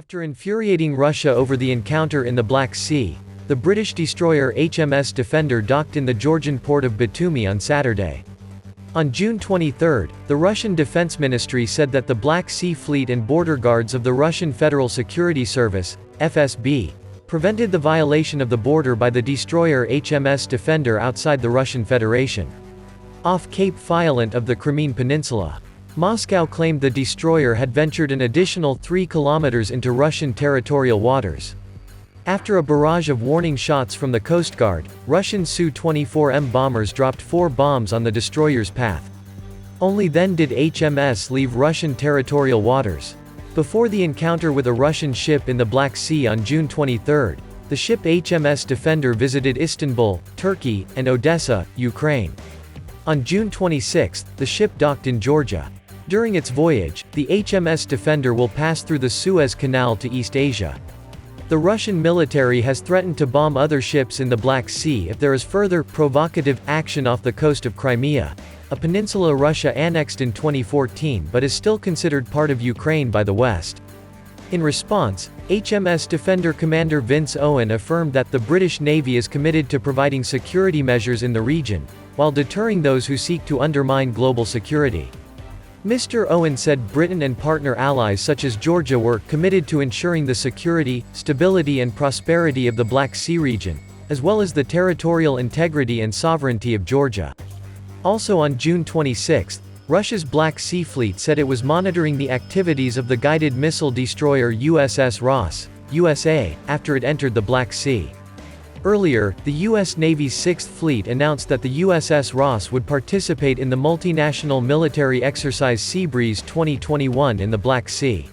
After infuriating Russia over the encounter in the Black Sea, the British destroyer HMS Defender docked in the Georgian port of Batumi on Saturday. On June 23, the Russian Defense Ministry said that the Black Sea Fleet and border guards of the Russian Federal Security Service, FSB, prevented the violation of the border by the destroyer HMS Defender outside the Russian Federation, off Cape Violent of the Crimean Peninsula. Moscow claimed the destroyer had ventured an additional 3 kilometers into Russian territorial waters. After a barrage of warning shots from the Coast Guard, Russian Su-24M bombers dropped 4 bombs on the destroyer's path. Only then did HMS leave Russian territorial waters. Before the encounter with a Russian ship in the Black Sea on June 23, the ship HMS Defender visited Istanbul, Turkey, and Odessa, Ukraine. On June 26, the ship docked in Georgia. During its voyage, the HMS Defender will pass through the Suez Canal to East Asia. The Russian military has threatened to bomb other ships in the Black Sea if there is further provocative action off the coast of Crimea, a peninsula Russia annexed in 2014 but is still considered part of Ukraine by the West. In response, HMS Defender Commander Vince Owen affirmed that the British Navy is committed to providing security measures in the region, while deterring those who seek to undermine global security. Mr. Owen said Britain and partner allies such as Georgia were committed to ensuring the security, stability and prosperity of the Black Sea region, as well as the territorial integrity and sovereignty of Georgia. Also on June 26, Russia's Black Sea Fleet said it was monitoring the activities of the guided missile destroyer USS Ross, USA, after it entered the Black Sea. Earlier, the U.S. Navy's 6th Fleet announced that the USS Ross would participate in the multinational military exercise Seabreeze 2021 in the Black Sea.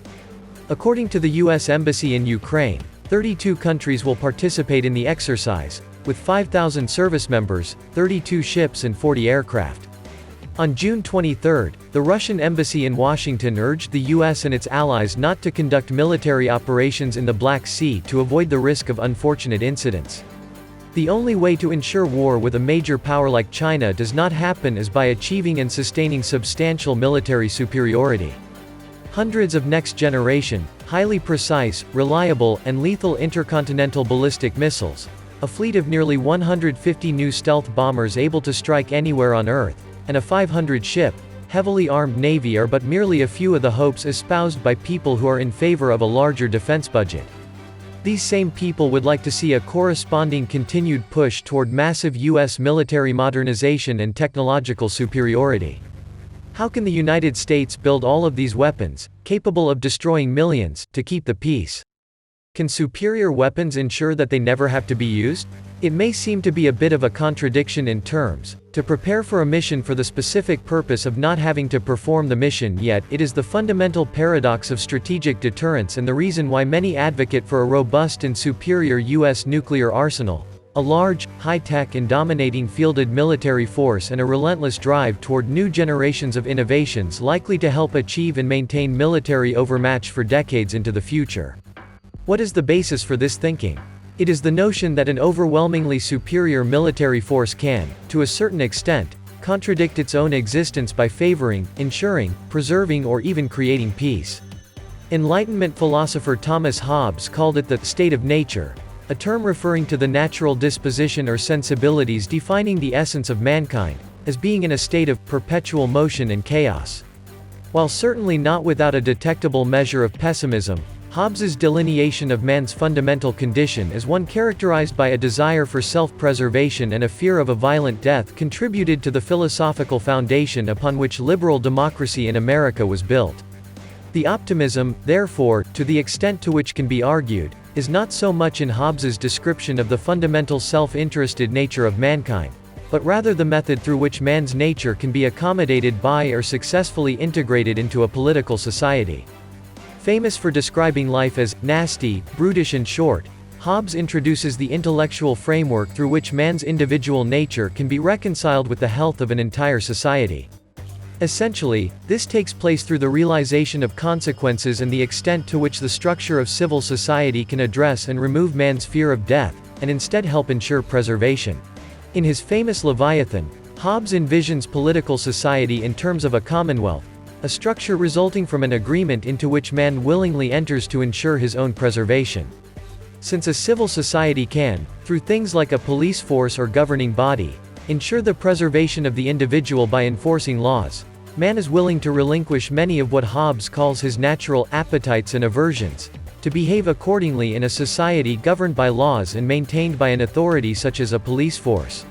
According to the U.S. Embassy in Ukraine, 32 countries will participate in the exercise, with 5,000 service members, 32 ships and 40 aircraft. On June 23, the Russian embassy in Washington urged the U.S. and its allies not to conduct military operations in the Black Sea to avoid the risk of unfortunate incidents. The only way to ensure war with a major power like China does not happen is by achieving and sustaining substantial military superiority. Hundreds of next-generation, highly precise, reliable, and lethal intercontinental ballistic missiles, a fleet of nearly 150 new stealth bombers able to strike anywhere on Earth, and a 500-ship, heavily armed navy are but merely a few of the hopes espoused by people who are in favor of a larger defense budget. These same people would like to see a corresponding continued push toward massive U.S. military modernization and technological superiority. How can the United States build all of these weapons, capable of destroying millions, to keep the peace? Can superior weapons ensure that they never have to be used? It may seem to be a bit of a contradiction in terms, to prepare for a mission for the specific purpose of not having to perform the mission, yet it is the fundamental paradox of strategic deterrence and the reason why many advocate for a robust and superior U.S. nuclear arsenal, a large, high-tech and dominating fielded military force and a relentless drive toward new generations of innovations likely to help achieve and maintain military overmatch for decades into the future. What is the basis for this thinking? It is the notion that an overwhelmingly superior military force can, to a certain extent, contradict its own existence by favoring, ensuring, preserving or even creating peace. Enlightenment philosopher Thomas Hobbes called it the state of nature, a term referring to the natural disposition or sensibilities defining the essence of mankind, as being in a state of perpetual motion and chaos. While certainly not without a detectable measure of pessimism, Hobbes's delineation of man's fundamental condition as one characterized by a desire for self-preservation and a fear of a violent death contributed to the philosophical foundation upon which liberal democracy in America was built. The optimism, therefore, to the extent to which can be argued, is not so much in Hobbes's description of the fundamental self-interested nature of mankind, but rather the method through which man's nature can be accommodated by or successfully integrated into a political society. Famous for describing life as nasty, brutish and short, Hobbes introduces the intellectual framework through which man's individual nature can be reconciled with the health of an entire society. Essentially, this takes place through the realization of consequences and the extent to which the structure of civil society can address and remove man's fear of death, and instead help ensure preservation. In his famous Leviathan, Hobbes envisions political society in terms of a commonwealth, a structure resulting from an agreement into which man willingly enters to ensure his own preservation. Since a civil society can, through things like a police force or governing body, ensure the preservation of the individual by enforcing laws, man is willing to relinquish many of what Hobbes calls his natural appetites and aversions, to behave accordingly in a society governed by laws and maintained by an authority such as a police force.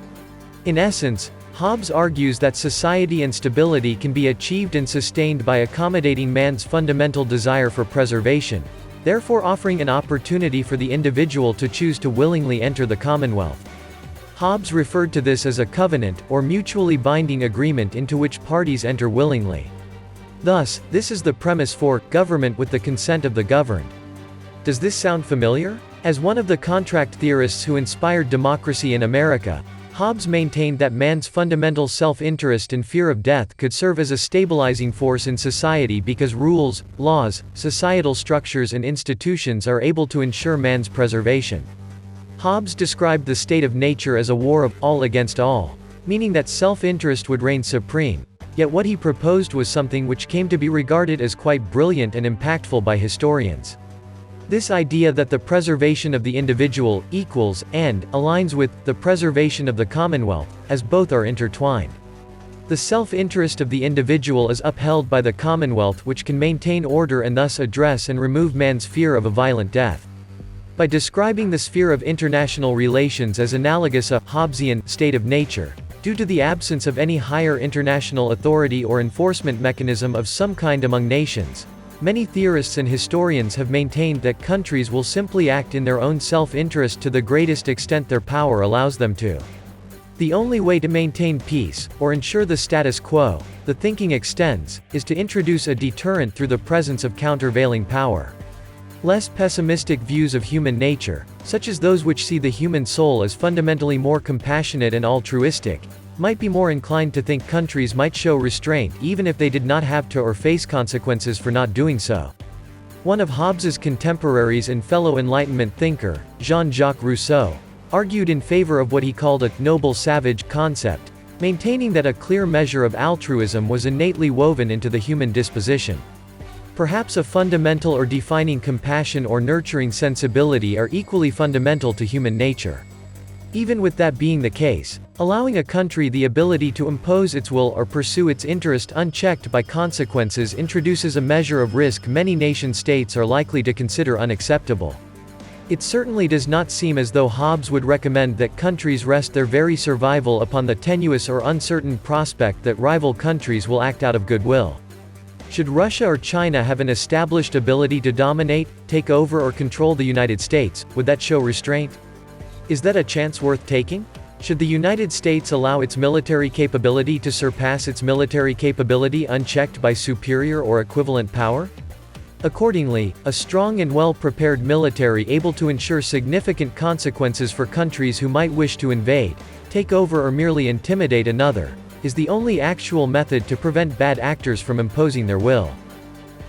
In essence, Hobbes argues that society and stability can be achieved and sustained by accommodating man's fundamental desire for preservation, therefore offering an opportunity for the individual to choose to willingly enter the commonwealth. Hobbes referred to this as a covenant, or mutually binding agreement into which parties enter willingly. Thus, this is the premise for government with the consent of the governed. Does this sound familiar? As one of the contract theorists who inspired democracy in America, Hobbes maintained that man's fundamental self-interest and fear of death could serve as a stabilizing force in society because rules, laws, societal structures and institutions are able to ensure man's preservation. Hobbes described the state of nature as a war of all against all, meaning that self-interest would reign supreme, yet what he proposed was something which came to be regarded as quite brilliant and impactful by historians. This idea that the preservation of the individual equals, and, aligns with, the preservation of the commonwealth, as both are intertwined. The self-interest of the individual is upheld by the commonwealth which can maintain order and thus address and remove man's fear of a violent death. By describing the sphere of international relations as analogous a Hobbesian state of nature, due to the absence of any higher international authority or enforcement mechanism of some kind among nations, many theorists and historians have maintained that countries will simply act in their own self-interest to the greatest extent their power allows them to. The only way to maintain peace, or ensure the status quo, the thinking extends, is to introduce a deterrent through the presence of countervailing power. Less pessimistic views of human nature, such as those which see the human soul as fundamentally more compassionate and altruistic, might be more inclined to think countries might show restraint even if they did not have to or face consequences for not doing so. One of Hobbes's contemporaries and fellow Enlightenment thinker, Jean-Jacques Rousseau, argued in favor of what he called a noble savage concept, maintaining that a clear measure of altruism was innately woven into the human disposition. Perhaps a fundamental or defining compassion or nurturing sensibility are equally fundamental to human nature. Even with that being the case, allowing a country the ability to impose its will or pursue its interest unchecked by consequences introduces a measure of risk many nation-states are likely to consider unacceptable. It certainly does not seem as though Hobbes would recommend that countries rest their very survival upon the tenuous or uncertain prospect that rival countries will act out of goodwill. Should Russia or China have an established ability to dominate, take over or control the United States, would that show restraint? Is that a chance worth taking? Should the United States allow its military capability to surpass its military capability unchecked by superior or equivalent power? Accordingly, a strong and well-prepared military able to ensure significant consequences for countries who might wish to invade, take over or merely intimidate another, is the only actual method to prevent bad actors from imposing their will.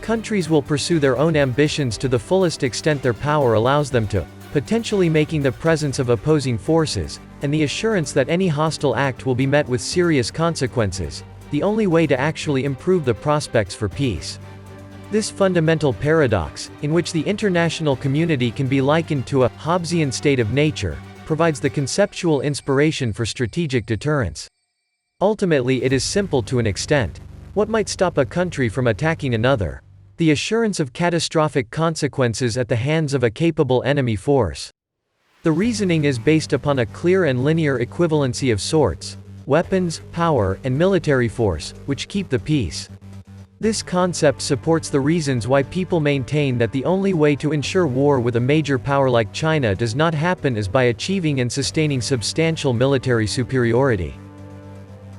Countries will pursue their own ambitions to the fullest extent their power allows them to, potentially making the presence of opposing forces, and the assurance that any hostile act will be met with serious consequences, the only way to actually improve the prospects for peace. This fundamental paradox, in which the international community can be likened to a Hobbesian state of nature, provides the conceptual inspiration for strategic deterrence. Ultimately it is simple to an extent. What might stop a country from attacking another? The assurance of catastrophic consequences at the hands of a capable enemy force. The reasoning is based upon a clear and linear equivalency of sorts, weapons, power, and military force, which keep the peace. This concept supports the reasons why people maintain that the only way to ensure war with a major power like China does not happen is by achieving and sustaining substantial military superiority.